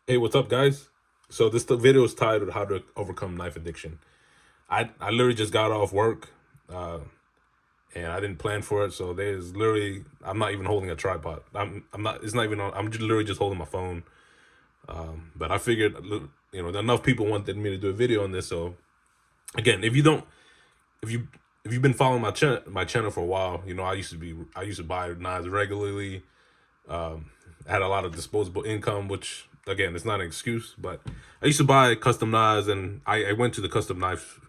Hey, what's up, guys? So this video is titled "How to Overcome Knife Addiction." I literally just got off work, uh, and I didn't plan for it. So there's literally I'm not even holding a tripod. I'm not. It's not even on. I'm just literally just holding my phone. But I figured, enough people wanted me to do a video on this. So again, if you don't, if you if you've been following my channel for a while, I used to buy knives regularly. I had a lot of disposable income, which again, it's not an excuse, but I used to buy custom knives, and I went to the custom knife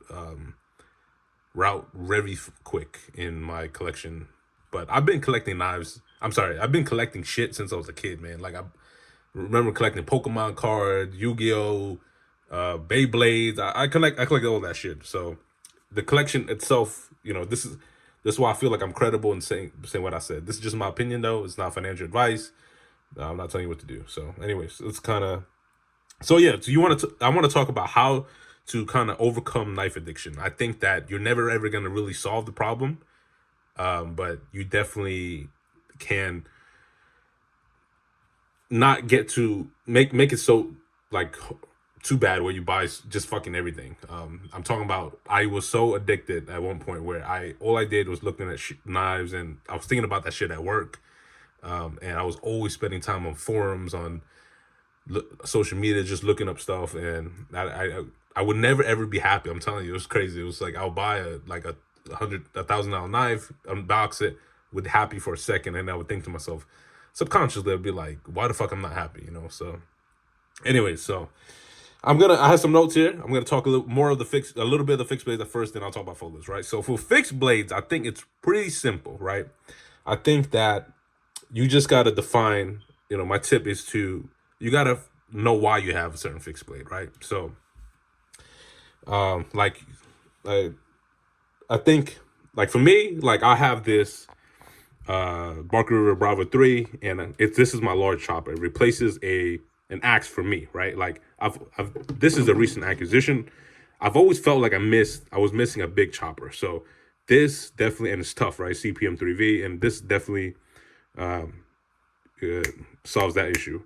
route very quick in my collection. But I've been collecting knives. I'm sorry, I've been collecting shit since I was a kid, man. Like I remember collecting Pokemon cards, Yu-Gi-Oh, Beyblades. I collect all that shit. So the collection itself, this is why I feel like I'm credible in saying what I said. This is just my opinion, though. It's not financial advice. I'm not telling you what to do. So, anyways, it's kind of so yeah. So I want to talk about how to kind of overcome knife addiction. I think that you're never ever gonna really solve the problem, but you definitely can not get to make it so like too bad where you buy just fucking everything. I'm talking about I was so addicted at one point where I all I did was looking at knives, and I was thinking about that shit at work. And I was always spending time on forums, on social media, just looking up stuff, and I would never ever be happy. I'm telling you, it was crazy. It was like I'll buy $1,000 knife, unbox it, would happy for a second, and I would think to myself, subconsciously, I'd be like, why the fuck I'm not happy, So, anyways, so I have some notes here. I'm gonna talk a little bit of the fixed blades at first, then I'll talk about folders, right? So for fixed blades, I think it's pretty simple, right? I think that you just got to define, my tip is you got to know why you have a certain fixed blade, right? So like I, I think, like, for me, like, I have this Barker River Bravo 3, and this is my large chopper. It replaces an axe for me, right? Like, I've this is a recent acquisition. I've always felt like I was missing a big chopper. So this definitely, and it's tough, right? CPM 3V, and this definitely uh, solves that issue.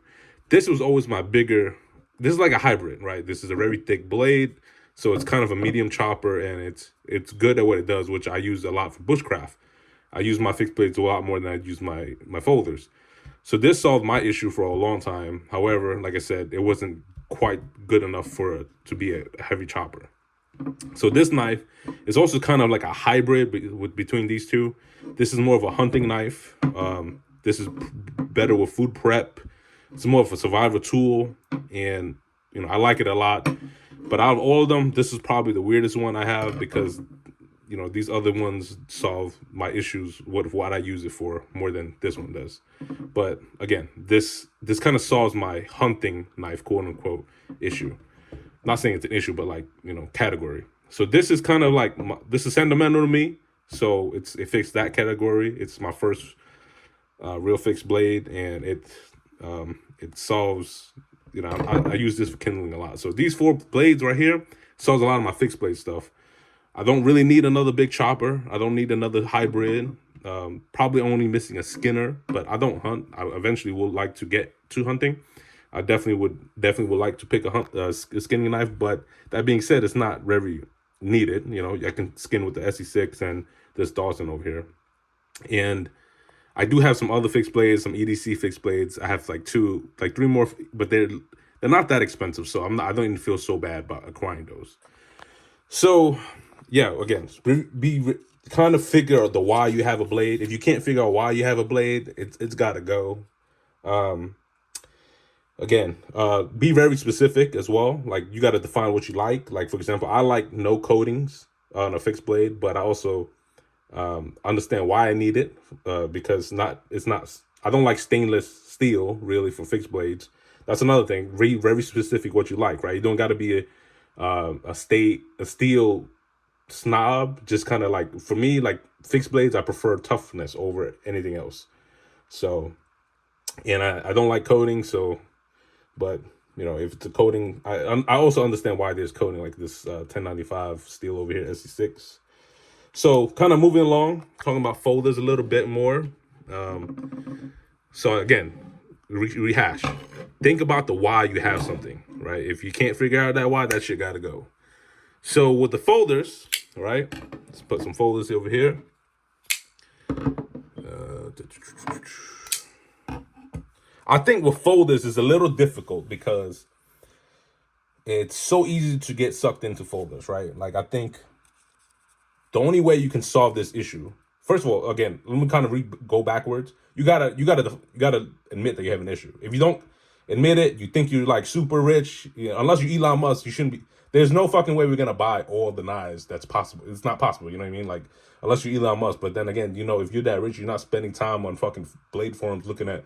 This was always my bigger. This is like a hybrid, right? This is a very thick blade, so it's kind of a medium chopper, and it's good at what it does, which I use a lot for bushcraft. I use my fixed blades a lot more than I use my folders. So this solved my issue for a long time. However, like I said, it wasn't quite good enough for it to be a heavy chopper. So this knife is also kind of like a hybrid between these two. This is more of a hunting knife. This is better with food prep. It's more of a survival tool, and I like it a lot. But out of all of them, this is probably the weirdest one I have because these other ones solve my issues with what I use it for more than this one does. But again, this kind of solves my hunting knife, quote unquote, issue. Not saying it's an issue, but like category. So this is kind of like this is sentimental to me. So it fits that category. It's my first real fixed blade, and it solves. I use this for kindling a lot. So these four blades right here solves a lot of my fixed blade stuff. I don't really need another big chopper. I don't need another hybrid. Probably only missing a skinner, but I don't hunt. I eventually would like to get to hunting. I definitely would like to pick a skinning knife. But that being said, it's not very needed. I can skin with the SE6 and this Dawson over here. And I do have some other fixed blades, some EDC fixed blades. I have three more, but they're not that expensive, so I don't even feel so bad about acquiring those. So, yeah, again, kind of figure out the why you have a blade. If you can't figure out why you have a blade, it's got to go. Again, be very specific as well. Like, you got to define what you like. Like, for example, I like no coatings on a fixed blade, but I also understand why I need it because it's not. I don't like stainless steel really for fixed blades. That's another thing. Very specific what you like, right? You don't got to be a steel snob. Just kind of like, for me, like fixed blades, I prefer toughness over anything else. So, and I don't like coating. So, but if it's a coating, I also understand why there's coating, like this 1095 steel over here, SE6. So kind of moving along, talking about folders a little bit more. So again, rehash. Think about the why you have something, right? If you can't figure out that why, that shit gotta go. So with the folders, right? Let's put some folders over here. I think with folders is a little difficult because it's so easy to get sucked into folders, right? Like I think the only way you can solve this issue, first of all, again, let me kind of go backwards. You gotta admit that you have an issue. If you don't admit it, you think you're like super rich. You know, unless you're Elon Musk, you shouldn't be. There's no fucking way we're gonna buy all the knives that's possible. It's not possible. You know what I mean? Like unless you're Elon Musk. But then again, you know, if you're that rich, you're not spending time on fucking blade forums looking at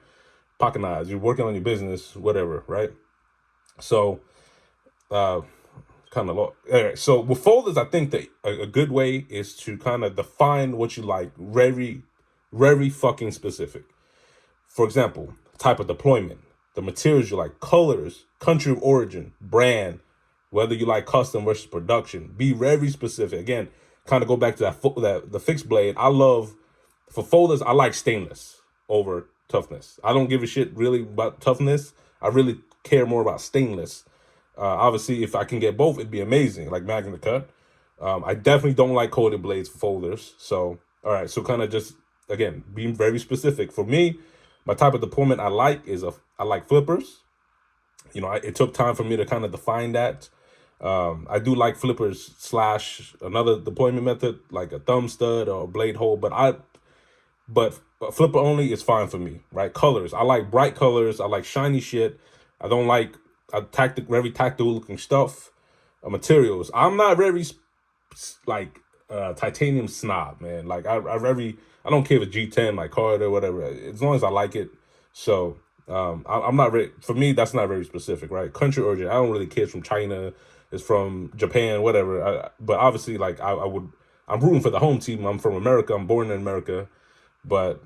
pocket knives. You're working on your business, whatever, right? So kind of low. All right, so with folders, I think that a good way is to kind of define what you like, very, very fucking specific. For example, type of deployment, the materials you like, colors, country of origin, brand, whether you like custom versus production. Be very specific. Again, kind of go back to that the fixed blade. I love for folders. I like stainless over toughness. I don't give a shit really about toughness. I really care more about stainless. Obviously, if I can get both, it'd be amazing, like Magna Cut. I definitely don't like coated blades for folders. So, all right, so kind of just, again, being very specific. For me, my type of deployment I like is I like flippers. You know, it took time for me to kind of define that. I do like flippers / another deployment method, like a thumb stud or a blade hole, but flipper only is fine for me, right? Colors, I like bright colors. I like shiny shit. I don't like very tactical looking stuff. Materials, I'm not very like titanium snob, man. Like I don't care if it's G10, like card or whatever, as long as I like it. So I'm not very, for me, that's not very specific, right? Country origin, I don't really care. It's from China, it's from Japan, whatever. But obviously, like I'm rooting for the home team. I'm from America. I'm born in America. But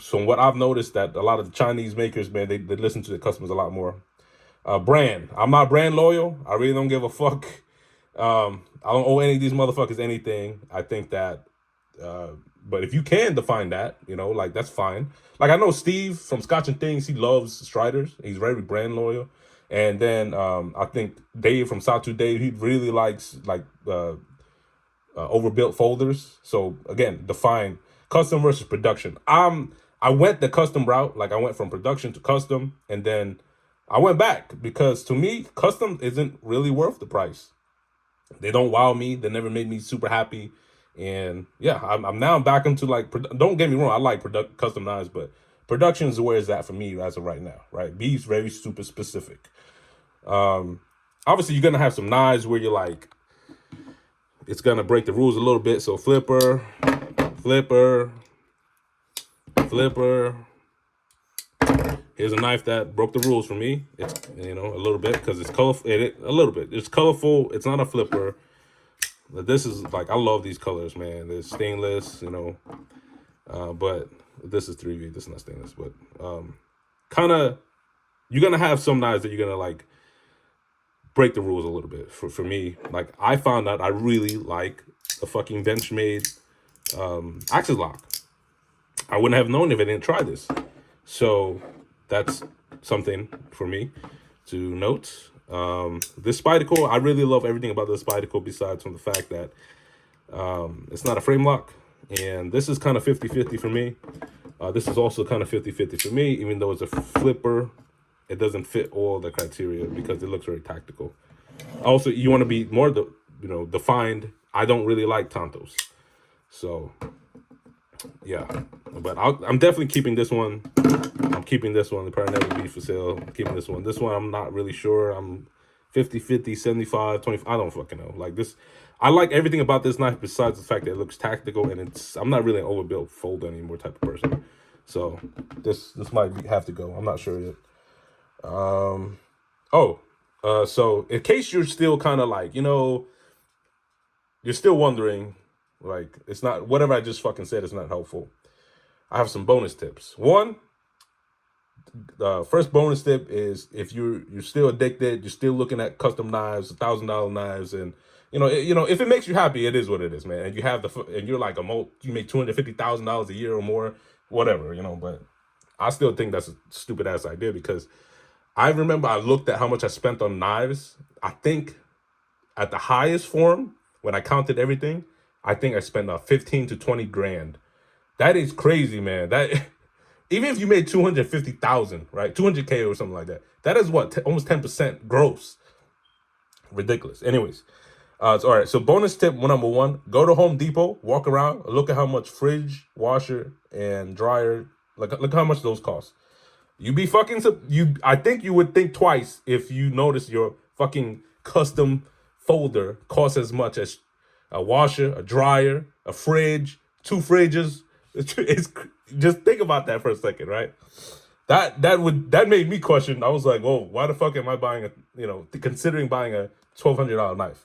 so what I've noticed that a lot of the Chinese makers, man, they listen to the customers a lot more. Brand, I'm not brand loyal. I really don't give a fuck. I don't owe any of these motherfuckers anything. I think that, but if you can define that, you know, like that's fine. Like I know Steve from Scotch and Things, he loves Striders. He's very brand loyal. And then I think Dave from Sawtooth Dave, he really likes like overbuilt folders. So again, define custom versus production. I went the custom route. Like I went from production to custom, and then I went back because to me, custom isn't really worth the price. They don't wow me. They never made me super happy. And yeah, I'm now back into like, don't get me wrong, I like custom knives, but production is where it's at for me as of right now, right? Be very super specific. Obviously, you're going to have some knives where you're like, it's going to break the rules a little bit. So flipper, flipper, flipper. Here's a knife that broke the rules for me. It's, you know, a little bit because it's colorful. A little bit. It's colorful. It's not a flipper. But this is like, I love these colors, man. There's stainless, you know. But this is 3V. This is not stainless. But kind of, you're going to have some knives that you're going to like break the rules a little bit. For me, like I found out I really like a fucking Benchmade axis lock. I wouldn't have known if I didn't try this. So that's something for me to note. This Spyderco, I really love everything about this Spyderco besides from the fact that it's not a frame lock. And this is kind of 50-50 for me. This is also kind of 50-50 for me, even though it's a flipper. It doesn't fit all the criteria because it looks very tactical. Also, you want to be more, defined. I don't really like Tontos. So, yeah. But I'm definitely keeping this one. I'm keeping this one. It'll probably never be for sale. I'm keeping this one. This one, I'm not really sure. I'm 50-50, 75, 25. I don't fucking know. Like this, I like everything about this knife besides the fact that it looks tactical and I'm not really an overbuilt folder anymore type of person. So this might have to go. I'm not sure yet. So in case you're still kind of like, you're still wondering, like, it's not, whatever I just fucking said is not helpful. I have some bonus tips. One, first bonus tip is if you're still addicted, you're still looking at custom knives, $1,000 knives, and if it makes you happy, it is what it is, man. And you have and you're like you make $250,000 a year or more, whatever, but I still think that's a stupid ass idea because I remember I looked at how much I spent on knives. I think at the highest form, when I counted everything, I think I spent 15 to 20 grand. That is crazy, man. That even if you made 250,000, right? 200K or something like that. That is what almost 10% gross. Ridiculous. Anyways, all right. So bonus tip number one: go to Home Depot, walk around, look at how much fridge, washer, and dryer. Look how much those cost. You be fucking you. I think you would think twice if you notice your fucking custom folder costs as much as a washer, a dryer, a fridge, two fridges. It's just think about that for a second, right? That made me question. I was like, whoa, why the fuck am I buying considering buying a $1,200 knife?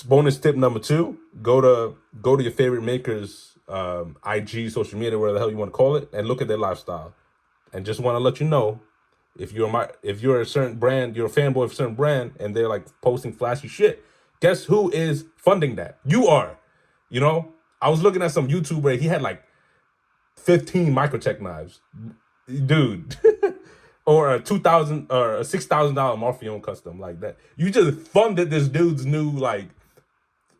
Bonus tip number two: go to your favorite maker's IG, social media, whatever the hell you want to call it, and look at their lifestyle. And just want to let you know, if you're a certain brand, you're a fanboy of a certain brand, and they're like posting flashy shit, guess who is funding that? You are. You know, I was looking at some YouTuber. He had like 15 microtech knives, dude, or a $2,000 or a $6,000 Morpheon custom like that. You just funded this dude's new, like,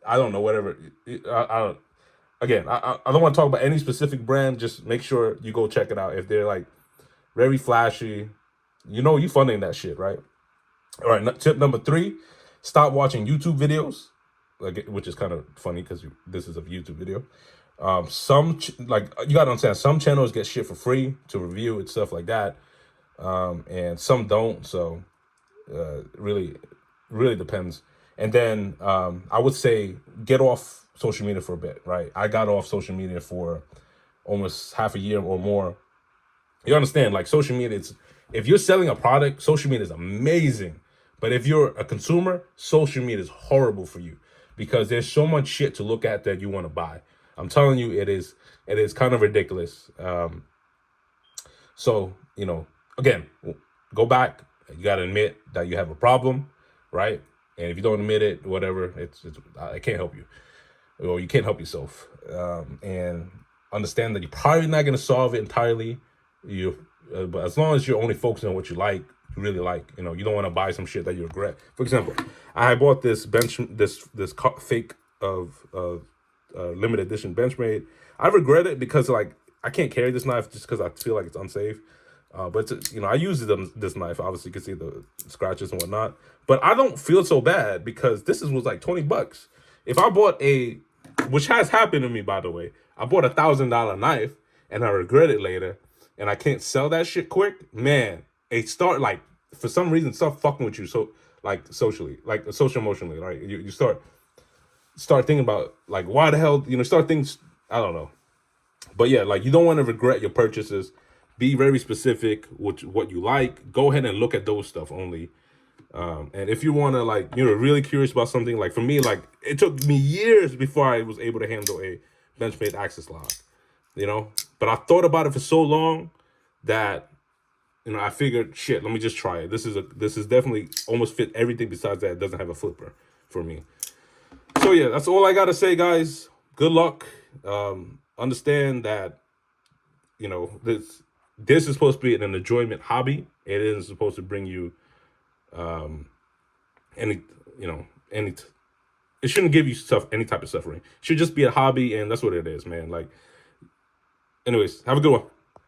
I don't know, whatever. I don't. Again, I don't want to talk about any specific brand. Just make sure you go check it out. If they're like very flashy, you funding that shit, right? All right. Tip number three: stop watching YouTube videos, which is kind of funny because this is a YouTube video. You gotta understand, some channels get shit for free to review and stuff like that, and some don't. So really depends. And then I would say get off social media for a bit, right? I got off social media for almost half a year or more. You understand, like, social media, if you're selling a product, social media is amazing. But if you're a consumer, social media is horrible for you because there's so much shit to look at that you want to buy. I'm telling you, it is kind of ridiculous. So, again, go back. You got to admit that you have a problem, right? And if you don't admit it, whatever, I can't help you. Or you can't help yourself. And understand that you're probably not going to solve it entirely. But as long as you're only focusing on what you really like, you don't want to buy some shit that you regret. For example, I bought this fake of limited edition Benchmade. I regret it because, like, I can't carry this knife just because I feel like it's unsafe. But I use this knife. Obviously, you can see the scratches and whatnot. But I don't feel so bad because this was like $20. If I bought which has happened to me, by the way, I bought $1,000 knife and I regret it later, and I can't sell that shit quick. Man, for some reason start fucking with you. So like socially, like social emotionally, right? You start thinking about, like, why the hell, start things. I don't know. But yeah, like, you don't want to regret your purchases. Be very specific with what you like. Go ahead and look at those stuff only. And if you want to, like, really curious about something, like for me, like, it took me years before I was able to handle a Benchmade access lock, but I thought about it for so long that, I figured, shit, let me just try it. This is definitely almost fit everything besides that it doesn't have a flipper for me. So yeah, that's all I got to say, guys. Good luck. Understand that, this is supposed to be an enjoyment hobby. It isn't supposed to bring you it shouldn't give you any type of suffering. It should just be a hobby, and that's what it is, man. Like, anyways, have a good one.